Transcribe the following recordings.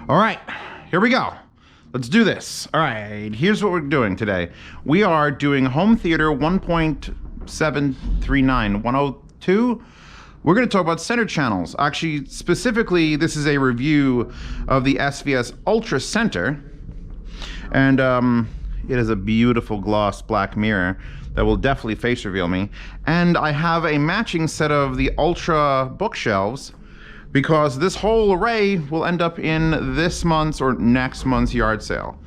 All right, here we go. Let's do this. All right, here's what we're doing today. We are doing home theater 1.739, 102. We're going to talk about center channels. Actually, specifically, this is a review of the SVS Ultra Center. And it is a beautiful gloss black mirror that will definitely face reveal me. And I have a matching set of the Ultra bookshelves, because this whole array will end up in this month's or next month's yard sale.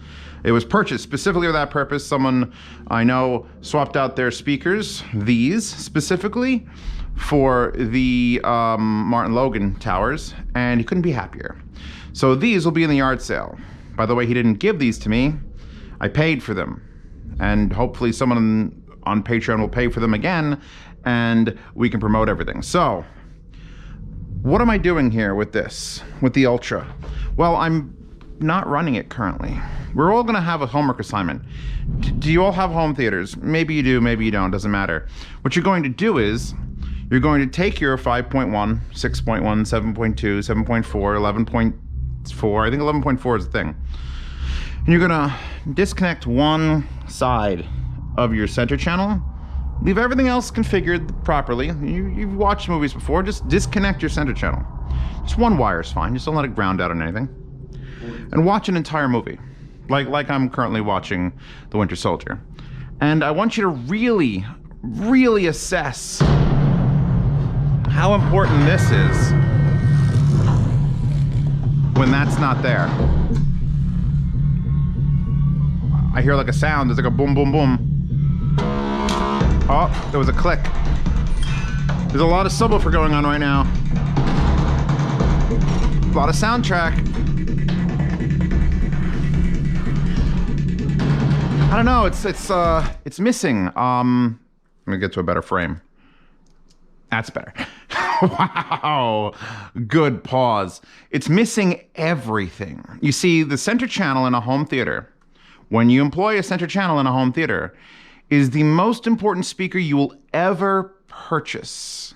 It was purchased specifically for that purpose. Someone I know swapped out their speakers, these specifically, for the Martin Logan towers, and he couldn't be happier. So these will be in the yard sale. By the way, he didn't give these to me. I paid for them. And hopefully someone on Patreon will pay for them again, and we can promote everything. So, what am I doing here with this, with the Ultra? Well, I'm not running it currently. We're all gonna have a homework assignment. Do you all have home theaters? Maybe you do, maybe you don't, doesn't matter. What you're going to do is, you're going to take your 5.1, 6.1, 7.2, 7.4, 11.4, I think 11.4 is the thing. And you're gonna disconnect one side of your center channel. Leave everything else configured properly. You've watched movies before, just disconnect your center channel. Just one wire is fine, just don't let it ground out on anything. And watch an entire movie, like I'm currently watching The Winter Soldier. And I want you to really, really assess how important this is when that's not there. I hear like a sound, there's like a boom, boom, boom. Oh, there was a click. There's a lot of subwoofer going on right now. A lot of soundtrack. I don't know, it's missing. I'm gonna get to a better frame. That's better. Wow, good pause. It's missing everything. You see, the center channel in a home theater, when you employ a center channel in a home theater, is the most important speaker you will ever purchase.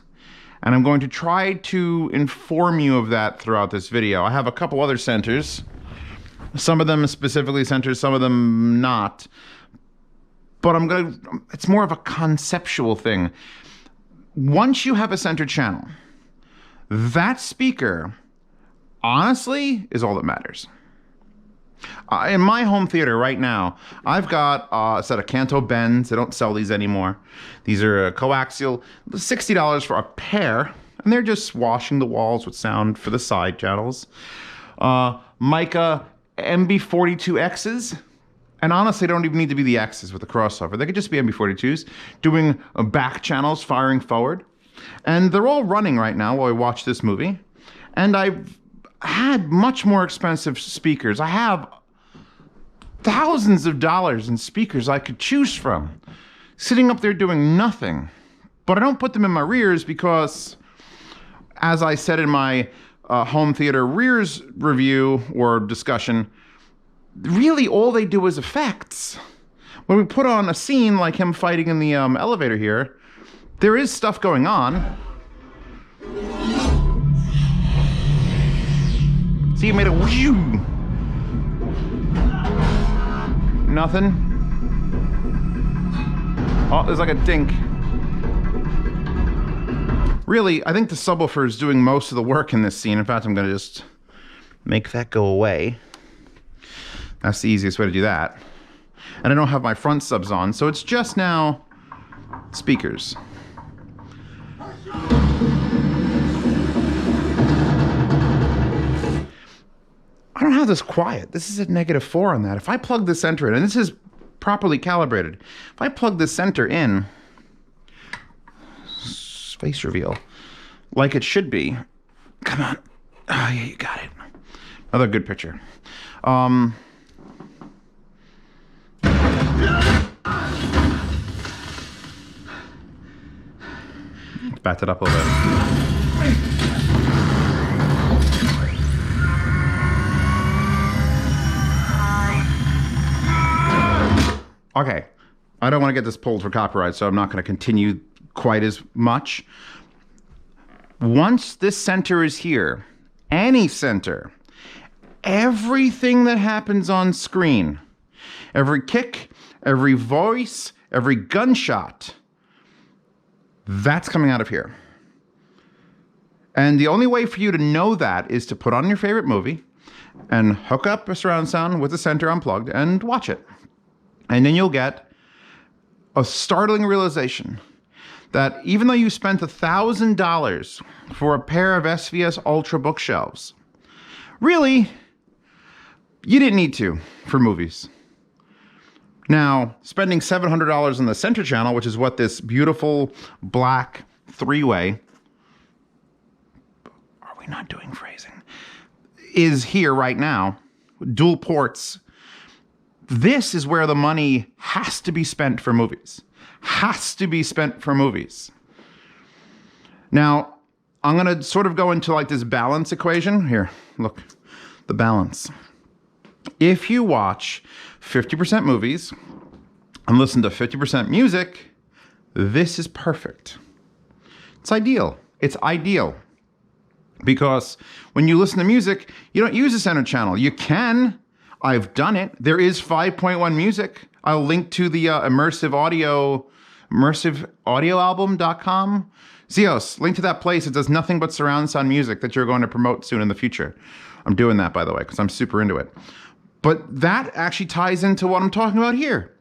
And I'm going to try to inform you of that throughout this video. I have a couple other centers. Some of them specifically centers, some of them not. But it's more of a conceptual thing. Once you have a center channel, that speaker, honestly, is all that matters. In my home theater right now, I've got a set of Kanto Bends. They don't sell these anymore. These are coaxial, $60 for a pair, and they're just washing the walls with sound for the side channels. Mica MB42Xs, and honestly, they don't even need to be the X's with the crossover. They could just be MB42s, doing back channels firing forward. And they're all running right now while I watch this movie. And I've had much more expensive speakers. I have thousands of dollars in speakers I could choose from, sitting up there doing nothing. But I don't put them in my rears because, as I said in my home theater rears review or discussion, really all they do is effects. When we put on a scene like him fighting in the elevator here, there is stuff going on. See, you made a whew. Nothing. Oh, there's like a dink. Really, I think the subwoofer is doing most of the work in this scene. In fact, I'm gonna just make that go away. That's the easiest way to do that. And I don't have my front subs on, so it's just now speakers. I don't have this quiet. This is at -4 on that. If I plug the center in, and this is properly calibrated, if I plug the center in, face reveal, like it should be. Come on. Oh, yeah, you got it. Another good picture. Backed it up a little bit. Okay, I don't want to get this pulled for copyright, so I'm not going to continue quite as much. Once this center is here, any center, Everything that happens on screen, every kick, every voice, every gunshot, that's coming out of here. And the only way for you to know that is to put on your favorite movie and hook up a surround sound with the center unplugged and watch it. And then you'll get a startling realization that even though you spent $1,000 for a pair of SVS Ultra bookshelves, really, you didn't need to for movies. Now, spending $700 on the center channel, which is what this beautiful black three-way, are we not doing phrasing, is here right now, dual ports. This is where the money has to be spent for movies. Has to be spent for movies. Now, I'm going to sort of go into like this balance equation. Here, look, the balance. If you watch 50% movies and listen to 50% music, this is perfect. It's ideal. It's ideal. Because when you listen to music, you don't use a center channel. You can. I've done it. There is 5.1 music. I'll link to the immersiveaudioalbum.com. Zeos, link to that place. It does nothing but surround sound music that you're going to promote soon in the future. I'm doing that, by the way, because I'm super into it. But that actually ties into what I'm talking about here.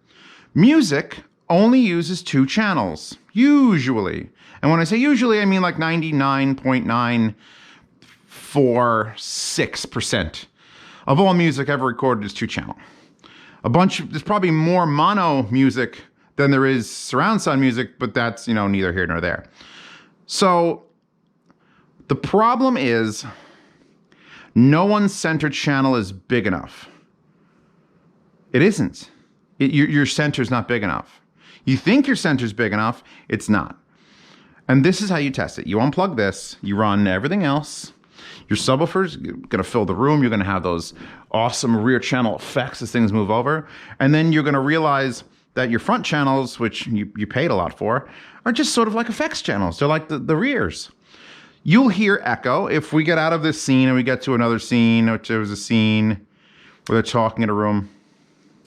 Music only uses 2 channels, usually. And when I say usually, I mean like 99.946% of all music ever recorded is 2-channel. There's probably more mono music than there is surround sound music, but that's, neither here nor there. So the problem is no one's center channel is big enough. It isn't. Your center's not big enough. You think your center's big enough, it's not. And this is how you test it. You unplug this, you run everything else. Your subwoofer's going to fill the room. You're going to have those awesome rear channel effects as things move over. And then you're going to realize that your front channels, which you paid a lot for, are just sort of like effects channels. They're like the rears. You'll hear echo if we get out of this scene and we get to another scene, which there was a scene where they're talking in a room.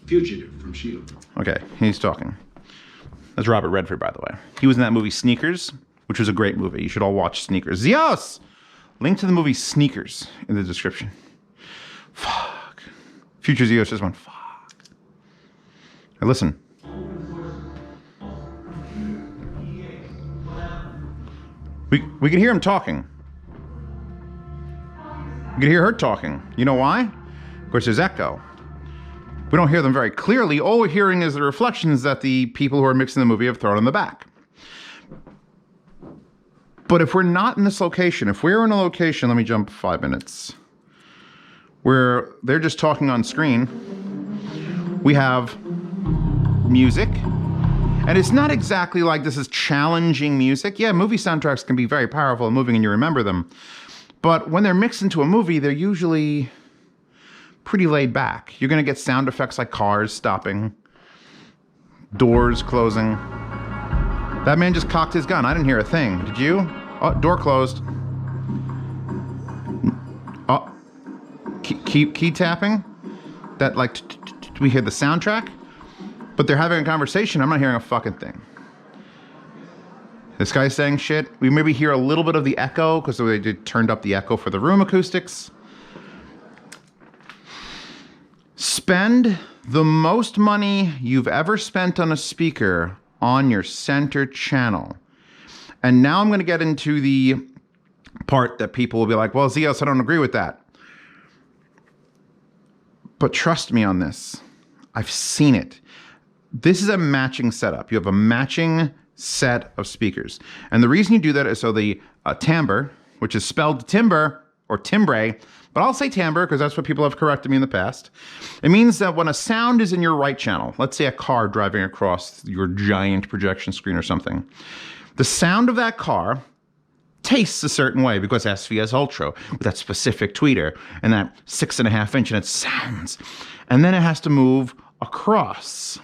Fugitive from S.H.I.E.L.D. Okay, he's talking. That's Robert Redford, by the way. He was in that movie Sneakers, which was a great movie. You should all watch Sneakers. Yes! Link to the movie Sneakers in the description. Fuck. Future Zeos just went, fuck. Now listen. We can hear him talking. We can hear her talking. You know why? Of course, there's echo. We don't hear them very clearly. All we're hearing is the reflections that the people who are mixing the movie have thrown in the back. But if we're not in this location, if we're in a location, let me jump 5 minutes, where they're just talking on screen, we have music. And it's not exactly like this is challenging music. Yeah, movie soundtracks can be very powerful and moving and you remember them. But when they're mixed into a movie, they're usually pretty laid back. You're going to get sound effects like cars stopping, doors closing. That man just cocked his gun. I didn't hear a thing. Did you? Oh, door closed. Oh, key tapping. That like, we hear the soundtrack, but they're having a conversation. I'm not hearing a fucking thing. This guy's saying shit. We maybe hear a little bit of the echo because they turned up the echo for the room acoustics. Spend the most money you've ever spent on a speaker on your center channel. And now I'm going to get into the part that people will be like, well, Zeos, I don't agree with that. But trust me on this. I've seen it. This is a matching setup. You have a matching set of speakers. And the reason you do that is so the timbre, which is spelled timbre or timbre, but I'll say timbre because that's what people have corrected me in the past. It means that when a sound is in your right channel, let's say a car driving across your giant projection screen or something, the sound of that car tastes a certain way because SVS Ultra with that specific tweeter and that 6.5 inch and it sounds. And then it has to move across.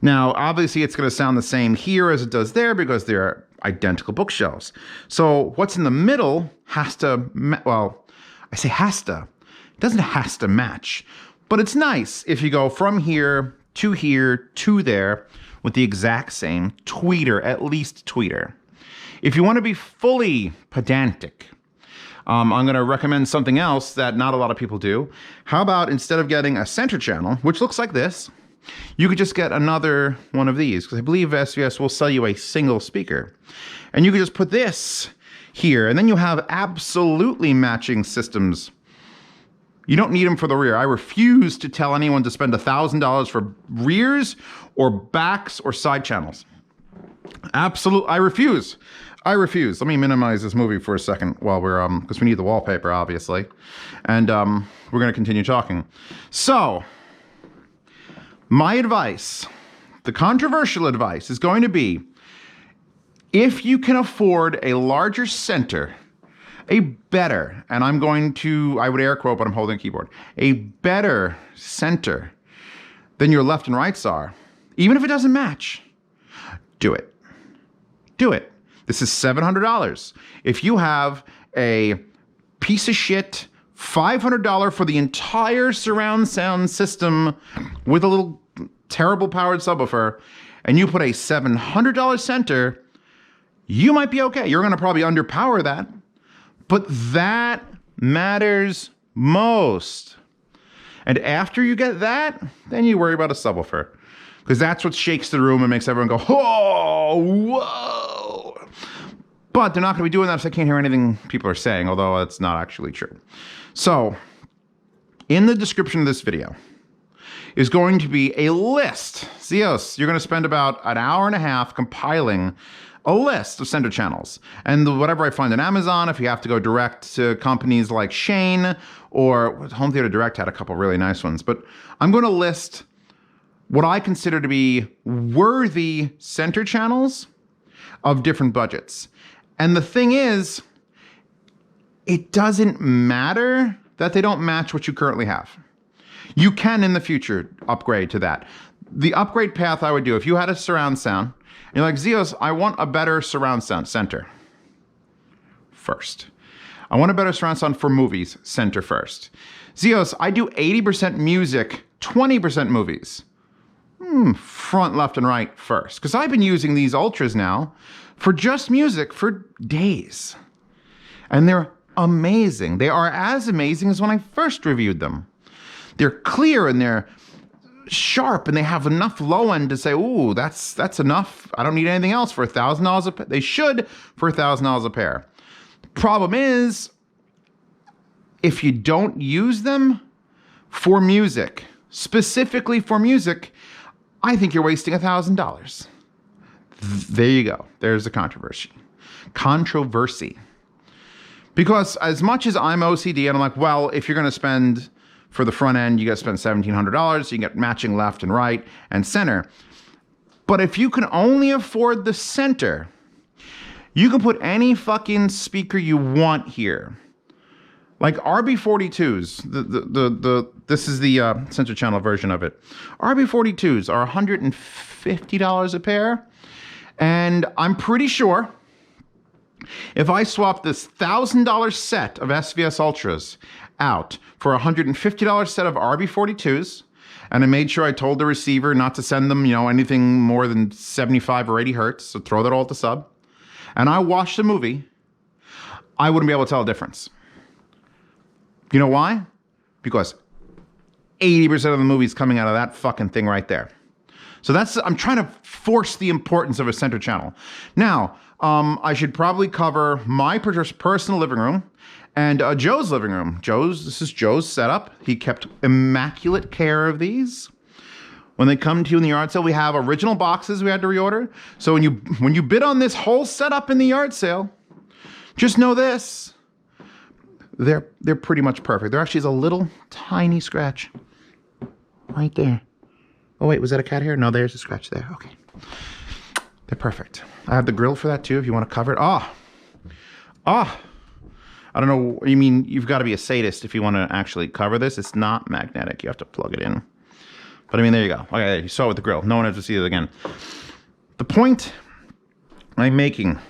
Now, obviously it's going to sound the same here as it does there because they're identical bookshelves. So what's in the middle has to, well, I say has to, doesn't have to match, but it's nice if you go from here to there with the exact same tweeter, at least tweeter. If you want to be fully pedantic, I'm going to recommend something else that not a lot of people do. How about instead of getting a center channel, which looks like this, you could just get another one of these, because I believe SVS will sell you a single speaker. And you could just put this here, and then you have absolutely matching systems. You don't need them for the rear. I refuse to tell anyone to spend $1,000 for rears or backs or side channels. Absolutely, I refuse. I refuse. Let me minimize this movie for a second while we're, because we need the wallpaper, obviously. And we're going to continue talking. So, my advice, the controversial advice, is going to be, if you can afford a larger center, a better, and I would air quote, but I'm holding a keyboard, a better center than your left and rights are, even if it doesn't match, do it. Do it. This is $700. If you have a piece of shit $500 for the entire surround sound system with a little terrible powered subwoofer, and you put a $700 center, you might be okay. You're going to probably underpower that, but that matters most. And after you get that, then you worry about a subwoofer, because that's what shakes the room and makes everyone go, oh, whoa. But they're not going to be doing that if they can't hear anything people are saying, although it's not actually true. So, in the description of this video is going to be a list. Zeos, you're going to spend about an hour and a half compiling a list of center channels. And whatever I find on Amazon, if you have to go direct to companies like Shane, or Home Theater Direct had a couple really nice ones. But I'm going to list what I consider to be worthy center channels of different budgets. And the thing is, it doesn't matter that they don't match what you currently have. You can, in the future, upgrade to that. The upgrade path I would do, if you had a surround sound, and you're like, Zeos, I want a better surround sound, center first. I want a better surround sound for movies, center first. Zeos, I do 80% music, 20% movies. Front, left, and right first. Because I've been using these Ultras now for just music for days. And they're amazing. They are as amazing as when I first reviewed them. They're clear and they're sharp, and they have enough low end to say, ooh, that's enough. I don't need anything else for $1,000 a pair. They should for $1,000 a pair. Problem is, if you don't use them for music, specifically for music, I think you're wasting $1,000. There you go. There's the controversy. Because as much as I'm OCD, and I'm like, well, if you're going to spend for the front end, you got to spend $1,700. So you get matching left and right and center. But if you can only afford the center, you can put any fucking speaker you want here. Like RB42s, this is the center channel version of it. RB42s are $150 a pair. And I'm pretty sure if I swap this $1,000 set of SVS Ultras out for a $150 set of RB42s, and I made sure I told the receiver not to send them, anything more than 75 or 80 hertz, so throw that all to sub, and I watched the movie, I wouldn't be able to tell a difference. You know why? Because 80% of the movie's coming out of that fucking thing right there. So I'm trying to force the importance of a center channel. Now, I should probably cover my personal living room and Joe's living room. This is Joe's setup. He kept immaculate care of these. When they come to you in the yard sale, we have original boxes we had to reorder. So when you bid on this whole setup in the yard sale, just know this. They're pretty much perfect. There actually is a little tiny scratch right there. Oh wait, was that a cat hair? No, there's a scratch there. Okay. They're perfect. I have the grill for that too if you want to cover it. I don't know. You mean you've got to be a sadist if you want to actually cover this. It's not magnetic. You have to plug it in. But I mean, there you go. Okay, you saw it with the grill. No one has to see it again. The point I'm making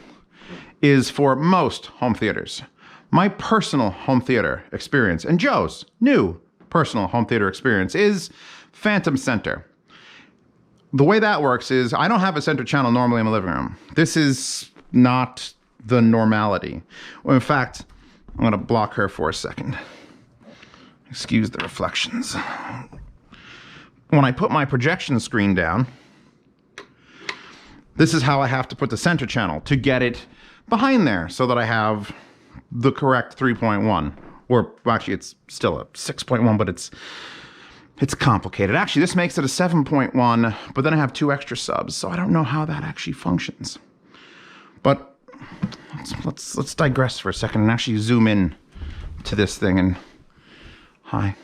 is for most home theaters, My personal home theater experience and Joe's new personal home theater experience is Phantom Center. The way that works is I don't have a center channel normally in my living room. This is not the normality. Well, in fact, I'm going to block her for a second. Excuse the reflections. When I put my projection screen down, this is how I have to put the center channel to get it behind there so that I have the correct 3.1. Or actually, it's still a 6.1, but it's complicated. Actually, this makes it a 7.1, but then I have 2 extra subs, so I don't know how that actually functions. But let's digress for a second and actually zoom in to this thing. And hi.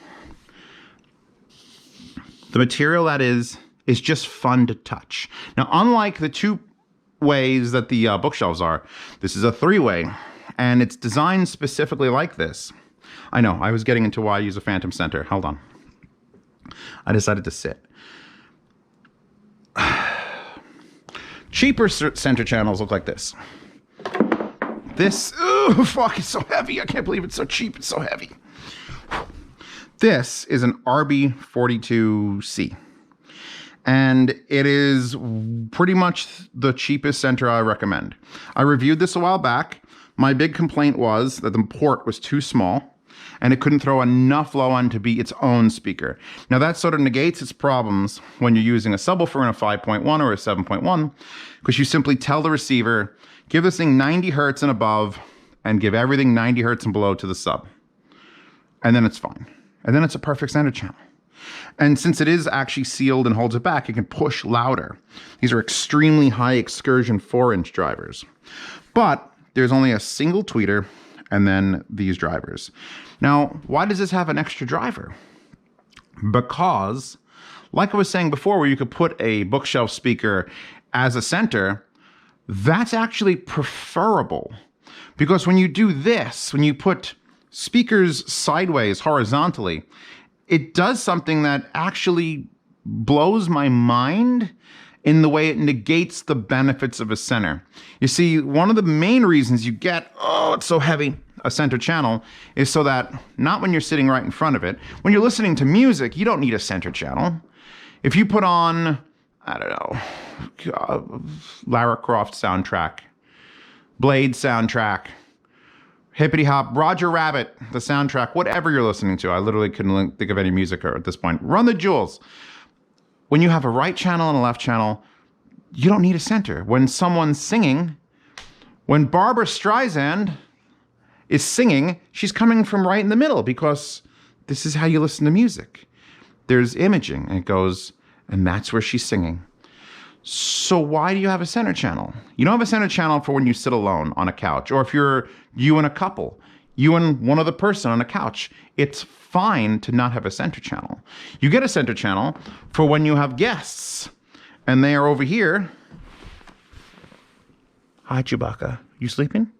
The material that is just fun to touch. Now, unlike the 2 ways that the bookshelves are, this is a 3-way, and it's designed specifically like this. I know, I was getting into why I use a Phantom Center. Hold on. I decided to sit. Cheaper center channels look like this. This, oh fuck, it's so heavy. I can't believe it's so cheap. It's so heavy. This is an RB42C. And it is pretty much the cheapest center I recommend. I reviewed this a while back. My big complaint was that the port was too small and it couldn't throw enough low end to be its own speaker. Now that sort of negates its problems when you're using a subwoofer in a 5.1 or a 7.1, because you simply tell the receiver, give this thing 90 hertz and above and give everything 90 hertz and below to the sub. And then it's fine. And then it's a perfect center channel. And since it is actually sealed and holds it back, it can push louder. These are extremely high excursion 4-inch drivers. But there's only a single tweeter and then these drivers. Now, why does this have an extra driver? Because, like I was saying before, where you could put a bookshelf speaker as a center, that's actually preferable. Because when you do this, when you put speakers sideways, horizontally, it does something that actually blows my mind in the way it negates the benefits of a center. You see, one of the main reasons you get, oh, it's so heavy, a center channel, is so that, not when you're sitting right in front of it, when you're listening to music, you don't need a center channel. If you put on, I don't know, Lara Croft soundtrack, Blade soundtrack, Hippity Hop, Roger Rabbit, the soundtrack, whatever you're listening to. I literally couldn't think of any music at this point. Run the jewels. When you have a right channel and a left channel, you don't need a center. When someone's singing, when Barbra Streisand is singing, she's coming from right in the middle because this is how you listen to music. There's imaging, and it goes, and that's where she's singing. So why do you have a center channel? You don't have a center channel for when you sit alone on a couch, or if you're you and a couple, you and one other person on a couch. It's fine to not have a center channel. You get a center channel for when you have guests, and they are over here. Hi, Chewbacca. You sleeping?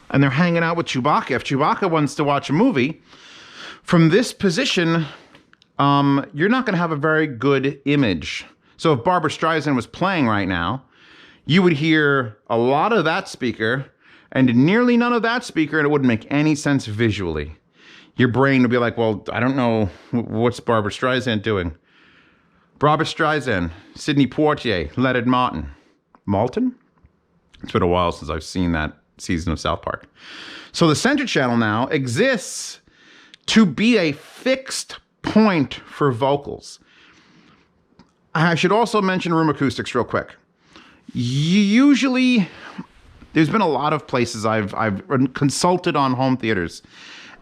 And they're hanging out with Chewbacca. If Chewbacca wants to watch a movie, from this position, you're not going to have a very good image. So if Barbra Streisand was playing right now, you would hear a lot of that speaker and nearly none of that speaker, and it wouldn't make any sense visually. Your brain would be like, well, I don't know, what's Barbra Streisand doing? Barbra Streisand, Sidney Poitier, Leonard Maltin. Maltin? It's been a while since I've seen that season of South Park. So the center channel now exists to be a fixed point for vocals. I should also mention room acoustics real quick. Usually, there's been a lot of places I've consulted on home theaters.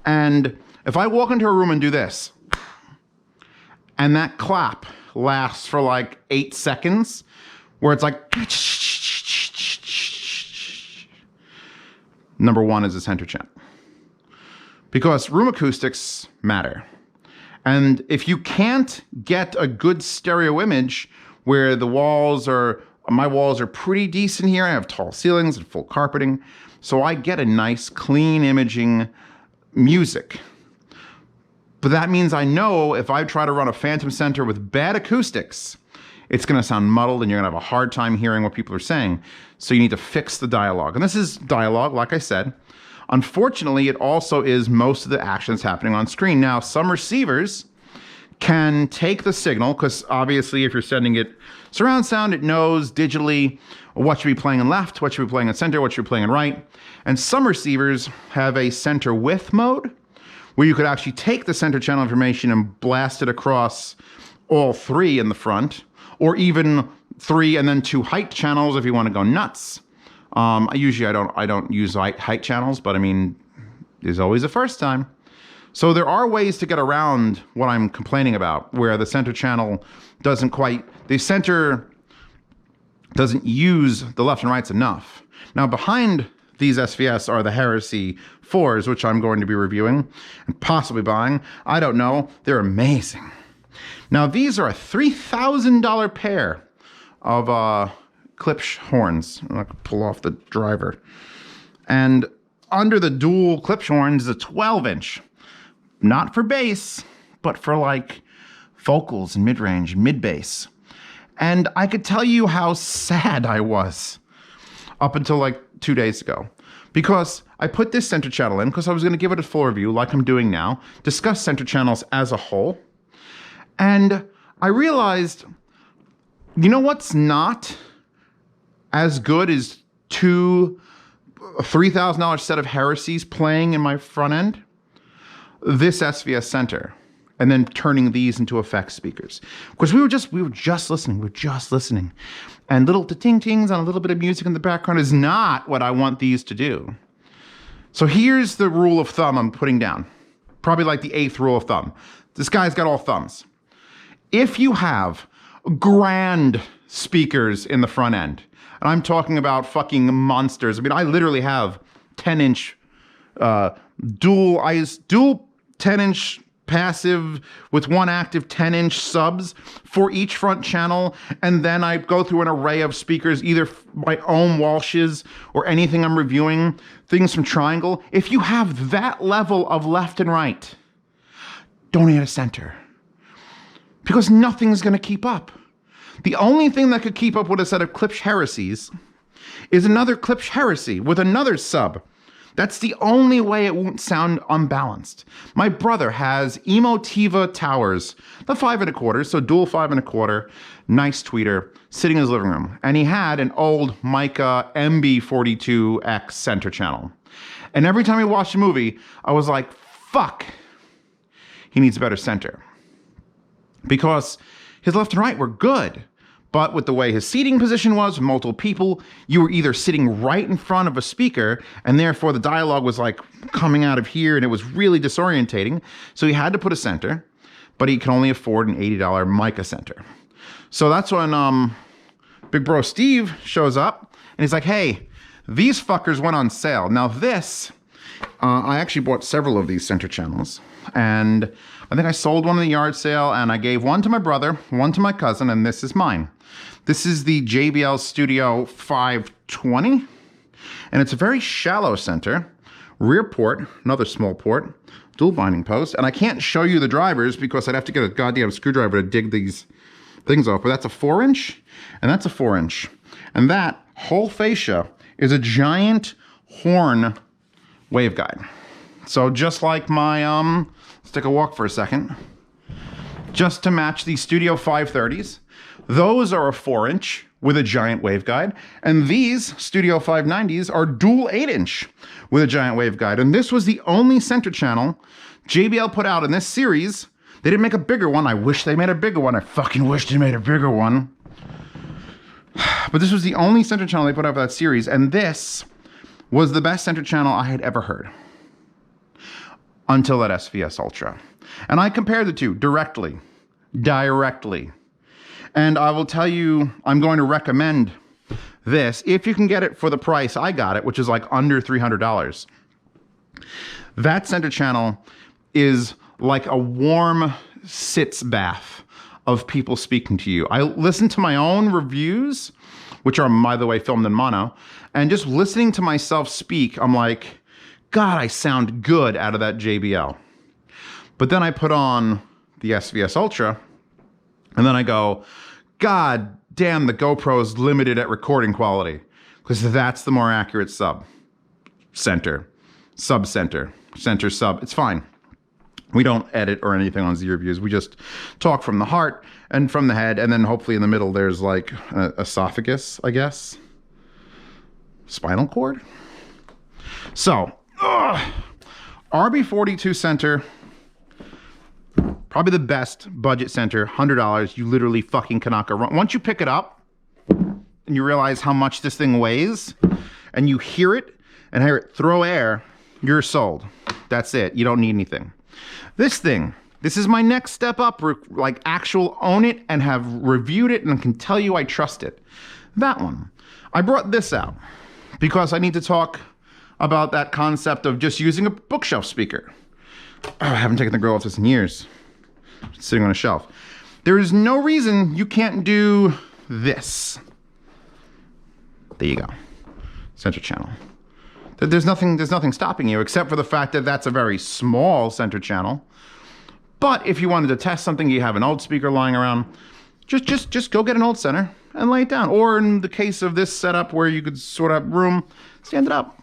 And if I walk into a room and do this, and that clap lasts for like 8 seconds, where it's like, number one is a center channel. Because room acoustics matter. And if you can't get a good stereo image where the walls are, my walls are pretty decent here. I have tall ceilings and full carpeting. So I get a nice, clean imaging music. But that means I know if I try to run a Phantom Center with bad acoustics, it's going to sound muddled and you're going to have a hard time hearing what people are saying. So you need to fix the dialogue. And this is dialogue, like I said. Unfortunately, it also is most of the actions happening on screen. Now, some receivers can take the signal, because obviously if you're sending it surround sound, it knows digitally what should be playing in left, what should be playing in center, what should be playing in right. And some receivers have a center width mode, where you could actually take the center channel information and blast it across all three in the front, or even 3 and then 2 height channels if you want to go nuts. Usually I don't use height channels, but I mean, there's always a first time. So there are ways to get around what I'm complaining about, where the center channel the center doesn't use the left and rights enough. Now behind these SVS are the Heresy 4s, which I'm going to be reviewing and possibly buying. I don't know. They're amazing. Now these are a $3,000 pair of Klipsch horns. I'm going to pull off the driver. And under the dual Klipsch horns is a 12-inch. Not for bass, but for like vocals and mid-range, mid-bass. And I could tell you how sad I was up until like 2 days ago, because I put this center channel in because I was going to give it a full review like I'm doing now, discuss center channels as a whole. And I realized, you know what's not as good as two $3,000 set of Heresies playing in my front end? This SVS center, and then turning these into effects speakers. Because we were just listening. And little ting-tings and a little bit of music in the background is not what I want these to do. So here's the rule of thumb I'm putting down. Probably like the 8th rule of thumb. This guy's got all thumbs. If you have grand speakers in the front end, and I'm talking about fucking monsters. I mean, I literally have 10-inch dual 10-inch passive with one active 10-inch subs for each front channel, and then I go through an array of speakers, either my own Walsh's or anything I'm reviewing, things from Triangle. If you have that level of left and right, don't add a center, because nothing's going to keep up. The only thing that could keep up with a set of Klipsch Heresies is another Klipsch Heresy with another sub. That's the only way it won't sound unbalanced. My brother has Emotiva Towers, the 5 1/4, so dual 5 1/4, nice tweeter, sitting in his living room. And he had an old Mica MB42X center channel. And every time he watched a movie, I was like, fuck, he needs a better center. Because his left and right were good. But with the way his seating position was, multiple people, you were either sitting right in front of a speaker, and therefore the dialogue was like coming out of here, and it was really disorientating. So he had to put a center, but he can only afford an $80 Mica center. So that's when Big Bro Steve shows up, and he's like, hey, these fuckers went on sale. Now this, I actually bought several of these center channels, and I think I sold one in the yard sale, and I gave one to my brother, one to my cousin, and this is mine. This is the JBL Studio 520, and it's a very shallow center, rear port, another small port, dual binding post, and I can't show you the drivers because I'd have to get a goddamn screwdriver to dig these things off, but that's a 4-inch, and that's a 4-inch. And that whole fascia is a giant horn waveguide. So just like my, let's take a walk for a second. Just to match the Studio 530s, those are a 4-inch with a giant waveguide, and these Studio 590s are dual 8-inch with a giant waveguide. And this was the only center channel JBL put out in this series. They didn't make a bigger one. I wish they made a bigger one. I fucking wish they made a bigger one. But this was the only center channel they put out for that series, and this was the best center channel I had ever heard. Until that SVS Ultra. And I compared the two directly. And I will tell you, I'm going to recommend this if you can get it for the price I got it, which is like under $300. That center channel is like a warm sitz bath of people speaking to you. I listened to my own reviews, which are, by the way, filmed in mono, and just listening to myself speak, I'm like, God, I sound good out of that JBL. But then I put on the SVS Ultra, and then I go, God damn, the GoPro's limited at recording quality, because that's the more accurate sub center. sub center, center sub. It's fine. We don't edit or anything on Z Reviews. We just talk from the heart and from the head, and then hopefully in the middle there's like esophagus, I guess. Spinal cord. So, RB42 center, probably the best budget center, $100. You literally fucking cannot go wrong. Once you pick it up and you realize how much this thing weighs, and you hear it throw air, you're sold. That's it. You don't need anything. This thing, this is my next step up, like actual own it and have reviewed it and can tell you I trust it. That one. I brought this out because I need to talk about that concept of just using a bookshelf speaker. Oh, I haven't taken the grill off this in years. It's sitting on a shelf. There is no reason you can't do this. There you go. Center channel. There's nothing stopping you except for the fact that that's a very small center channel. But if you wanted to test something, you have an old speaker lying around, just go get an old center and lay it down. Or in the case of this setup where you could sort of room, stand it up.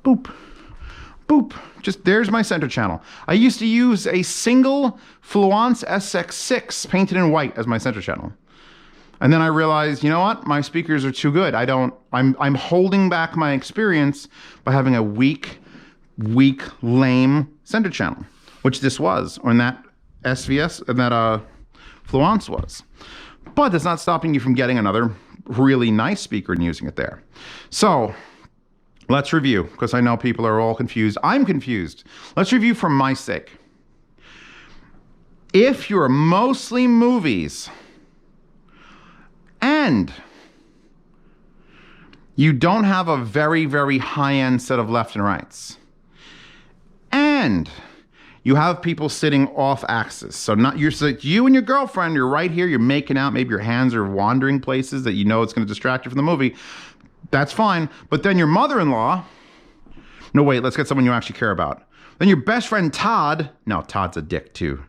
Boop. Boop. Just there's my center channel. I used to use a single Fluence SX6 painted in white as my center channel. And then I realized, you know what? My speakers are too good. I'm holding back my experience by having a weak, lame center channel, which this was, or in that SVS, and that Fluence was. But that's not stopping you from getting another really nice speaker and using it there. So let's review, because I know people are all confused. I'm confused. Let's review for my sake. If you're mostly movies, and you don't have a very, very high-end set of left and rights, and you have people sitting off axis, so you and your girlfriend, you're right here, you're making out, maybe your hands are wandering places that you know it's going to distract you from the movie, that's fine. But then your mother-in-law, no wait, let's get someone you actually care about. Then your best friend Todd, no, Todd's a dick too.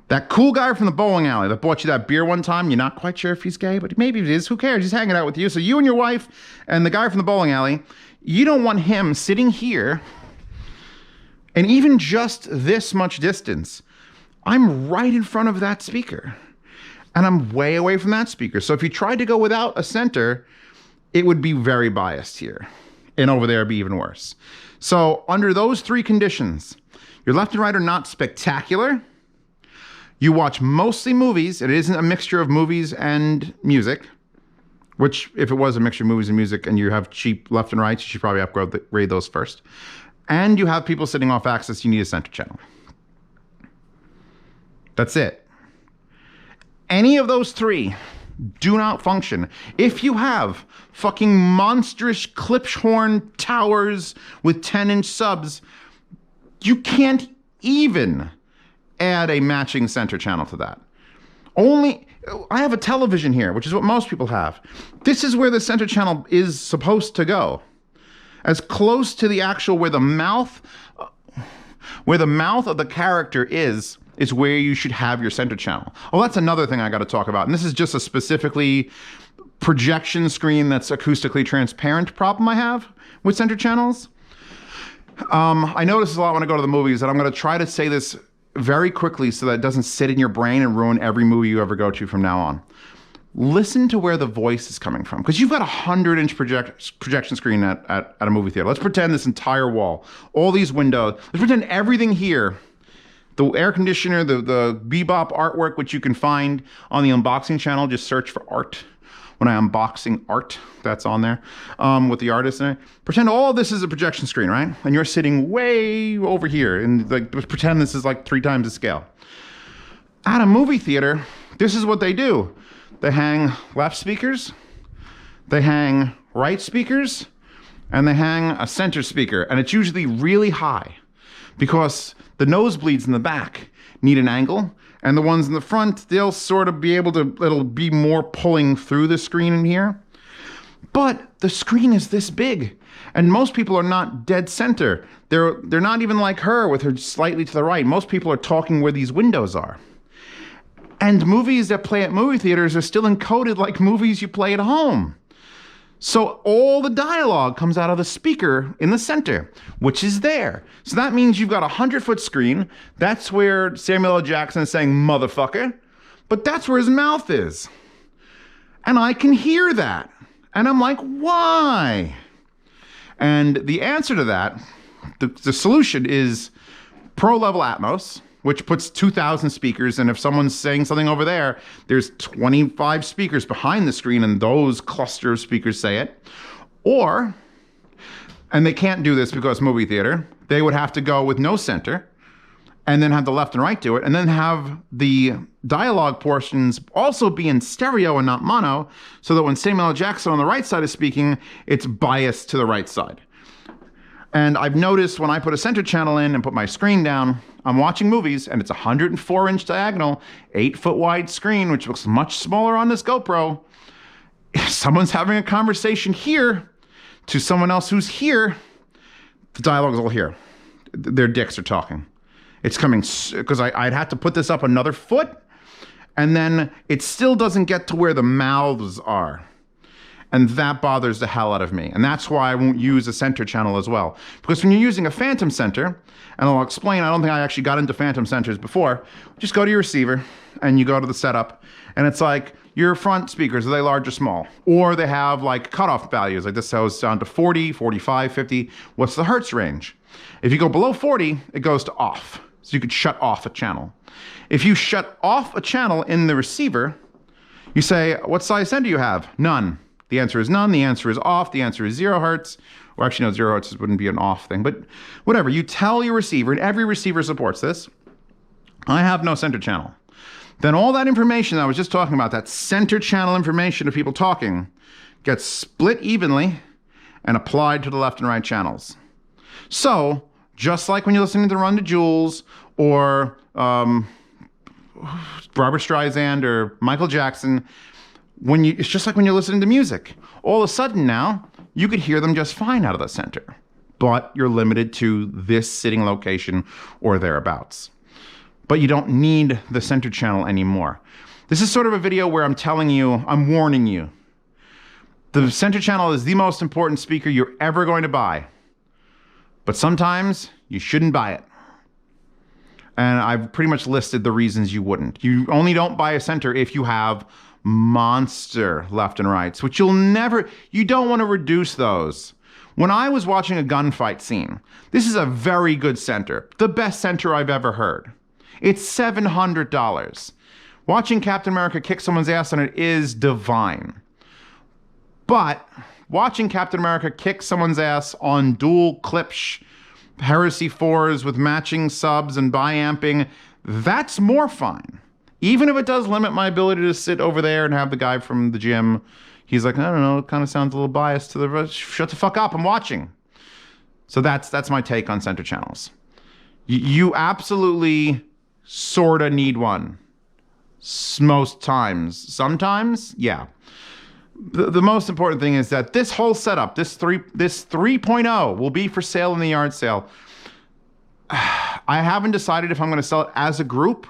That cool guy from the bowling alley that bought you that beer one time, you're not quite sure if he's gay, but maybe he is. Who cares? He's hanging out with you. So you and your wife and the guy from the bowling alley, you don't want him sitting here and even just this much distance. I'm right in front of that speaker and I'm way away from that speaker. So if you tried to go without a center, it would be very biased here, and over there it'd be even worse. So under those three conditions, your left and right are not spectacular. You watch mostly movies. It isn't a mixture of movies and music, which if it was a mixture of movies and music and you have cheap left and rights, you should probably upgrade those first. And you have people sitting off axis, you need a center channel. That's it. Any of those three do not function. If you have fucking monstrous Klipschorn towers with 10-inch subs, you can't even add a matching center channel to that. I have a television here, which is what most people have. This is where the center channel is supposed to go. As close to the actual where the mouth of the character is where you should have your center channel. Oh, that's another thing I got to talk about. And this is just a specifically projection screen that's acoustically transparent problem I have with center channels. I notice this a lot when I go to the movies, and I'm going to try to say this very quickly so that it doesn't sit in your brain and ruin every movie you ever go to from now on. Listen to where the voice is coming from, because you've got a 100-inch projection screen at a movie theater. Let's pretend this entire wall, all these windows, let's pretend everything here, the air conditioner, the Bebop artwork, which you can find on the unboxing channel. Just search for art. When I unboxing art, that's on there with the artist in it. Pretend all of this is a projection screen, right? And you're sitting way over here, and like pretend this is like 3 times the scale. At a movie theater, this is what they do. They hang left speakers, they hang right speakers, and they hang a center speaker. And it's usually really high because the nosebleeds in the back need an angle, and the ones in the front, they'll sort of be able to, it'll be more pulling through the screen in here. But the screen is this big, and most people are not dead center. They're not even like her with her slightly to the right. Most people are talking where these windows are. And movies that play at movie theaters are still encoded like movies you play at home. So all the dialogue comes out of the speaker in the center, which is there. So that means you've got a 100-foot screen. That's where Samuel L. Jackson is saying motherfucker, but that's where his mouth is. And I can hear that. And I'm like, why? And the answer to that, the solution is Pro Level Atmos, which puts 2,000 speakers, and if someone's saying something over there, there's 25 speakers behind the screen, and those cluster of speakers say it. Or, and they can't do this because movie theater, they would have to go with no center, and then have the left and right do it, and then have the dialogue portions also be in stereo and not mono, so that when Samuel L. Jackson on the right side is speaking, it's biased to the right side. And I've noticed when I put a center channel in and put my screen down, I'm watching movies, and it's a 104-inch diagonal, 8-foot wide screen, which looks much smaller on this GoPro. If someone's having a conversation here to someone else who's here, the dialogue is all here. Their dicks are talking. It's coming, because I'd have to put this up another foot, and then it still doesn't get to where the mouths are. And that bothers the hell out of me. And that's why I won't use a center channel as well. Because when you're using a phantom center, and I'll explain, I don't think I actually got into phantom centers before, just go to your receiver, and you go to the setup, and it's like, your front speakers, are they large or small? Or they have like cutoff values, like this goes down to 40, 45, 50. What's the hertz range? If you go below 40, it goes to off. So you could shut off a channel. If you shut off a channel in the receiver, you say, what size sender do you have? None. The answer is none. The answer is off. The answer is 0 hertz. Or actually, no, 0 hertz wouldn't be an off thing. But whatever, you tell your receiver, and every receiver supports this, I have no center channel. Then all that information I was just talking about, that center channel information of people talking, gets split evenly and applied to the left and right channels. So, just like when you're listening to Run the Jewels or Barbra Streisand or Michael Jackson, it's just like when you're listening to music. All of a sudden now, you could hear them just fine out of the center, but you're limited to this sitting location or thereabouts. But you don't need the center channel anymore. This is sort of a video where I'm telling you, I'm warning you. The center channel is the most important speaker you're ever going to buy. But sometimes you shouldn't buy it. And I've pretty much listed the reasons you wouldn't. You only don't buy a center if you have monster left and rights, which you don't want to reduce those. When I was watching a gunfight scene, this is a very good center, the best center I've ever heard. It's $700. Watching Captain America kick someone's ass on it is divine. But watching Captain America kick someone's ass on dual Klipsch Heresy 4s with matching subs and biamping, that's more fine. Even if it does limit my ability to sit over there and have the guy from the gym, he's like, I don't know, it kind of sounds a little biased to the, shut the fuck up, I'm watching. So that's my take on center channels. You absolutely sort of need one. Most times. Sometimes, yeah. The most important thing is that this whole setup, this 3.0 will be for sale in the yard sale. I haven't decided if I'm going to sell it as a group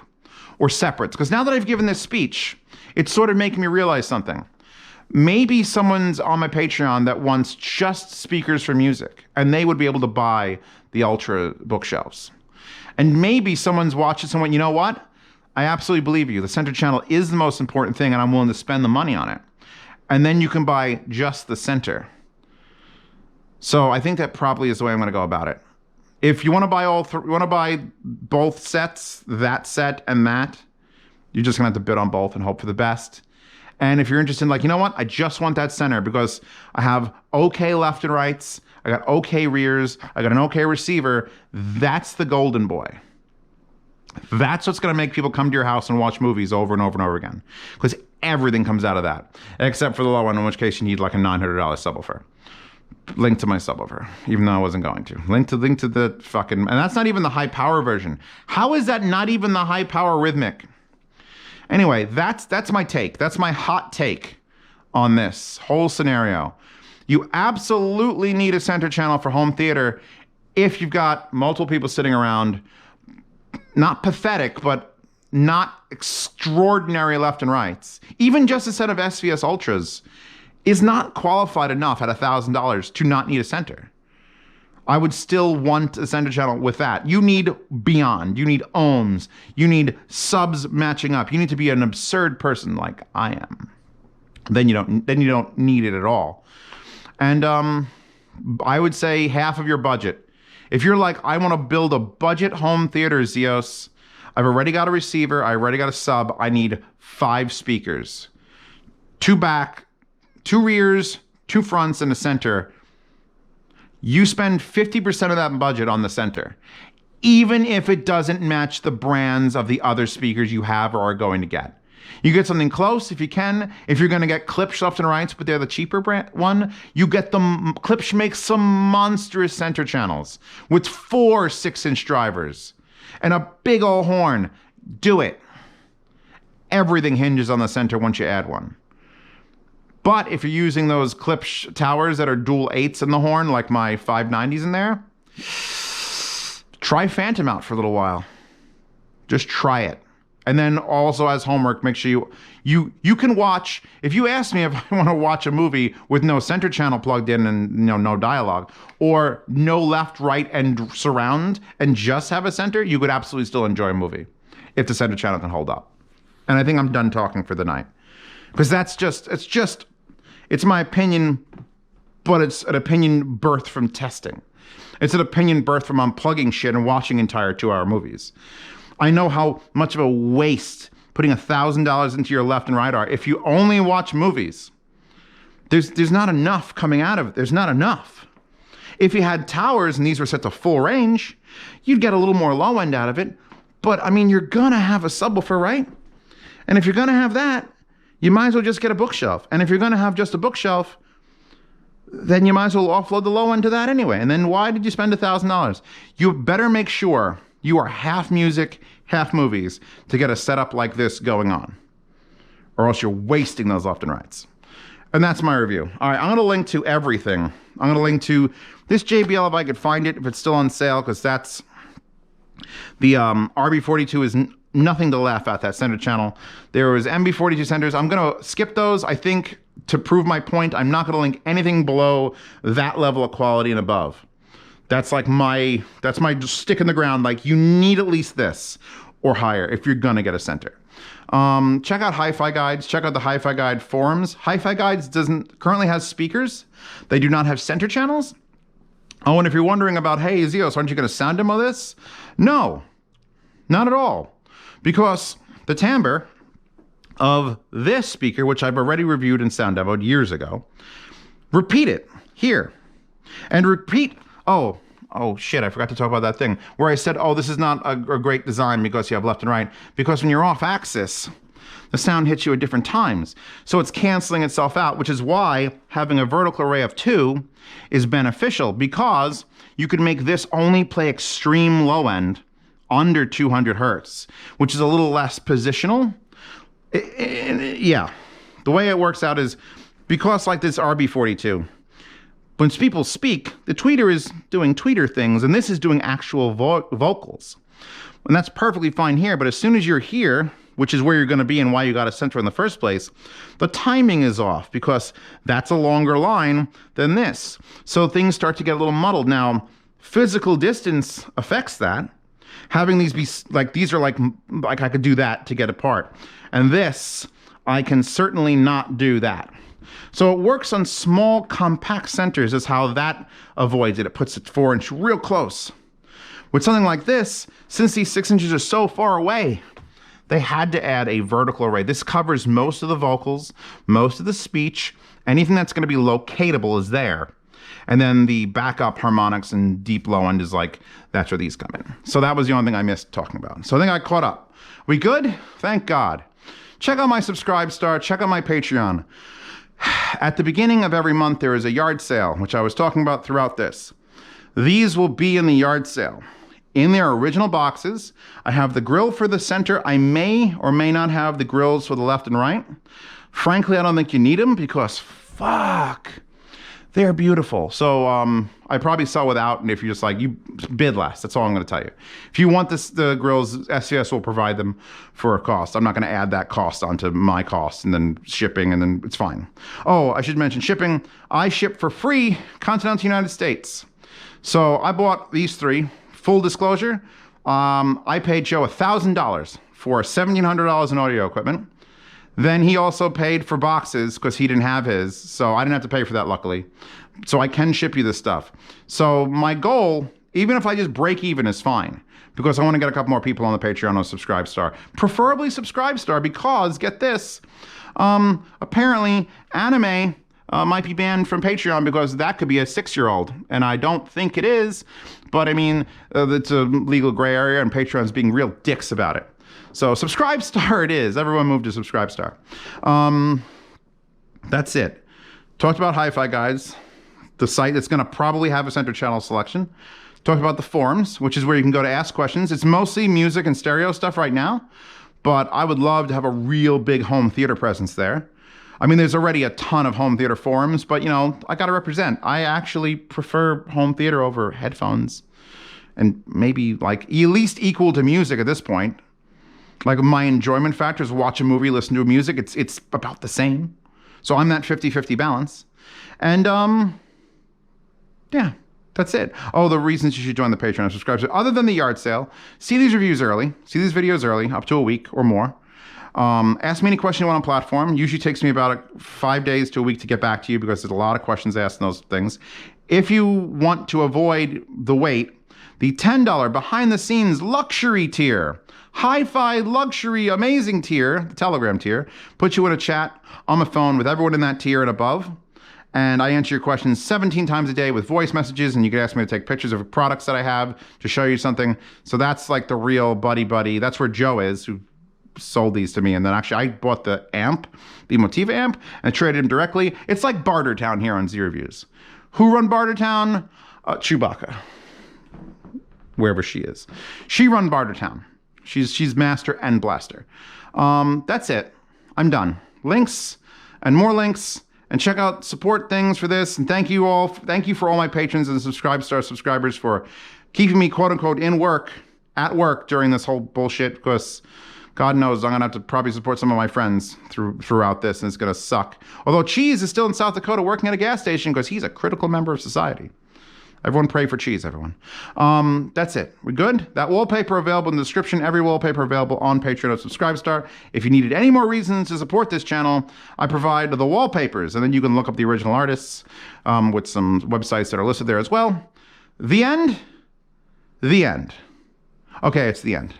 or separate. Because now that I've given this speech, it's sort of making me realize something. Maybe someone's on my Patreon that wants just speakers for music, and they would be able to buy the Ultra bookshelves. And maybe someone's watching someone, you know what? I absolutely believe you. The center channel is the most important thing, and I'm willing to spend the money on it. And then you can buy just the center. So I think that probably is the way I'm going to go about it. If you want to buy both sets, that set and that, you're just going to have to bid on both and hope for the best. And if you're interested in, like, you know what? I just want that center because I have okay left and rights. I got okay rears. I got an okay receiver. That's the golden boy. That's what's going to make people come to your house and watch movies over and over and over again. Because everything comes out of that. Except for the low one, in which case you need like a $900 subwoofer. Link to my subwoofer, even though I wasn't going to. Link to the fucking... And that's not even the high power version. How is that not even the high power rhythmic? Anyway, that's my take. That's my hot take on this whole scenario. You absolutely need a center channel for home theater if you've got multiple people sitting around, not pathetic, but not extraordinary left and rights. Even just a set of SVS Ultras is not qualified enough at $1,000 to not need a center. I would still want a center channel with that. You need beyond. You need ohms. You need subs matching up. You need to be an absurd person like I am. Then you don't need it at all. And I would say half of your budget. If you're like, I want to build a budget home theater, Zeos, I've already got a receiver. I already got a sub. I need 5 speakers, 2 back, 2 rears, 2 fronts, and a center. You spend 50% of that budget on the center, even if it doesn't match the brands of the other speakers you have or are going to get. You get something close if you can. If you're going to get Klipsch left and rights, but they're the cheaper one, you get them. Klipsch makes some monstrous center channels with 4 6-inch drivers and a big old horn. Do it. Everything hinges on the center once you add one. But if you're using those Klipsch towers that are dual 8s in the horn, like my 590s in there, try Phantom out for a little while. Just try it. And then also as homework, make sure you can watch, if you ask me if I want to watch a movie with no center channel plugged in and no dialogue, or no left, right, and surround, and just have a center, you could absolutely still enjoy a movie if the center channel can hold up. And I think I'm done talking for the night. Because it's my opinion, but it's an opinion birthed from testing. It's an opinion birthed from unplugging shit and watching entire 2-hour movies. I know how much of a waste putting $1,000 into your left and right are. If you only watch movies, there's not enough coming out of it. There's not enough. If you had towers and these were set to full range, you'd get a little more low end out of it. But I mean, you're gonna have a subwoofer, right? And if you're gonna have that, you might as well just get a bookshelf. And if you're gonna have just a bookshelf, then you might as well offload the low end to that anyway. And then why did you spend $1,000? You better make sure you are half music, half movies to get a setup like this going on, or else you're wasting those left and rights. And that's my review. All right, I'm going to link to everything. I'm going to link to this JBL if I could find it, if it's still on sale, because that's the RB42 is nothing to laugh at, that center channel. There was MB42 centers. I'm going to skip those. I think to prove my point, I'm not going to link anything below that level of quality and above. That's my stick in the ground. Like, you need at least this or higher if you're gonna get a center. Check out Hi-Fi Guides. Check out the Hi-Fi Guide forums. Hi-Fi Guides currently has speakers. They do not have center channels. Oh, and if you're wondering about, hey, Zeos, aren't you gonna sound demo this? No, not at all. Because the timbre of this speaker, which I've already reviewed and sound demoed years ago, repeat it here. And repeat, oh shit, I forgot to talk about that thing where I said, oh, this is not a great design because you have left and right. Because when you're off axis, the sound hits you at different times. So it's canceling itself out, which is why having a vertical array of 2 is beneficial, because you can make this only play extreme low end under 200 hertz, which is a little less positional. Yeah, the way it works out is because like this RB42, when people speak, the tweeter is doing tweeter things, and this is doing actual vocals. And that's perfectly fine here, but as soon as you're here, which is where you're gonna be and why you got a center in the first place, the timing is off because that's a longer line than this. So things start to get a little muddled. Now, physical distance affects that. Having these be, like, these are like I could do that to get apart. And this, I can certainly not do that. So it works on small, compact centers is how that avoids it. It puts it 4-inch real close. With something like this, since these 6 inches are so far away, they had to add a vertical array. This covers most of the vocals, most of the speech. Anything that's going to be locatable is there. And then the backup harmonics and deep low end is like, that's where these come in. So that was the only thing I missed talking about. So I think I caught up. We good? Thank God. Check out my Subscribestar. Check out my Patreon. At the beginning of every month, there is a yard sale, which I was talking about throughout this. These will be in the yard sale. In their original boxes, I have the grill for the center. I may or may not have the grills for the left and right. Frankly, I don't think you need them because, fuck, they're beautiful. So I probably sell without, and if you're just like, you bid less, that's all I'm going to tell you. If you want this, the grills, SCS will provide them for a cost. I'm not going to add that cost onto my cost and then shipping, and then it's fine. Oh, I should mention shipping. I ship for free continental United States. So I bought these 3. Full disclosure, I paid Joe $1,000 for $1,700 in audio equipment. Then he also paid for boxes because he didn't have his, so I didn't have to pay for that, luckily. So I can ship you this stuff. So my goal, even if I just break even, is fine, because I want to get a couple more people on the Patreon on Subscribestar. Preferably Subscribestar, because, get this, apparently anime might be banned from Patreon because that could be a 6-year-old, and I don't think it is, but I mean, it's a legal gray area, and Patreon's being real dicks about it. So Subscribestar it is. Everyone move to Subscribestar. That's it. Talked about Hi-Fi Guides, the site that's going to probably have a center channel selection. Talked about the forums, which is where you can go to ask questions. It's mostly music and stereo stuff right now, but I would love to have a real big home theater presence there. I mean, there's already a ton of home theater forums, but, you know, I got to represent. I actually prefer home theater over headphones, and maybe like at least equal to music at this point. Like, my enjoyment factor is watch a movie, listen to music. It's about the same. So I'm that 50-50 balance. And yeah, that's it. Oh, the reasons you should join the Patreon and subscribe. So other than the yard sale, see these reviews early. See these videos early, up to a week or more. Ask me any question you want on platform. Usually takes me about 5 days to a week to get back to you, because there's a lot of questions asked in those things. If you want to avoid the wait, the $10 behind the scenes luxury tier, Hi-Fi luxury amazing tier, the Telegram tier, puts you in a chat on my phone with everyone in that tier and above. And I answer your questions 17 times a day with voice messages, and you can ask me to take pictures of products that I have to show you something. So that's like the real buddy. That's where Joe is, who sold these to me. And then actually I bought the amp, the Motiva amp, and traded him directly. It's like Bartertown here on Z Reviews. Who run Bartertown? Chewbacca. Wherever she is. She run Bartertown. She's master and blaster. That's it. I'm done. Links and more links, and check out support things for this. And thank you all. Thank you for all my patrons and Subscribestar subscribers for keeping me, quote unquote, at work during this whole bullshit, because God knows I'm gonna have to probably support some of my friends throughout this, and it's gonna suck. Although Cheese is still in South Dakota working at a gas station because he's a critical member of society. Everyone pray for Cheese, everyone. That's it. We good? That wallpaper available in the description. Every wallpaper available on Patreon or Subscribestar. If you needed any more reasons to support this channel, I provide the wallpapers, and then you can look up the original artists with some websites that are listed there as well. The end? The end. Okay, it's the end.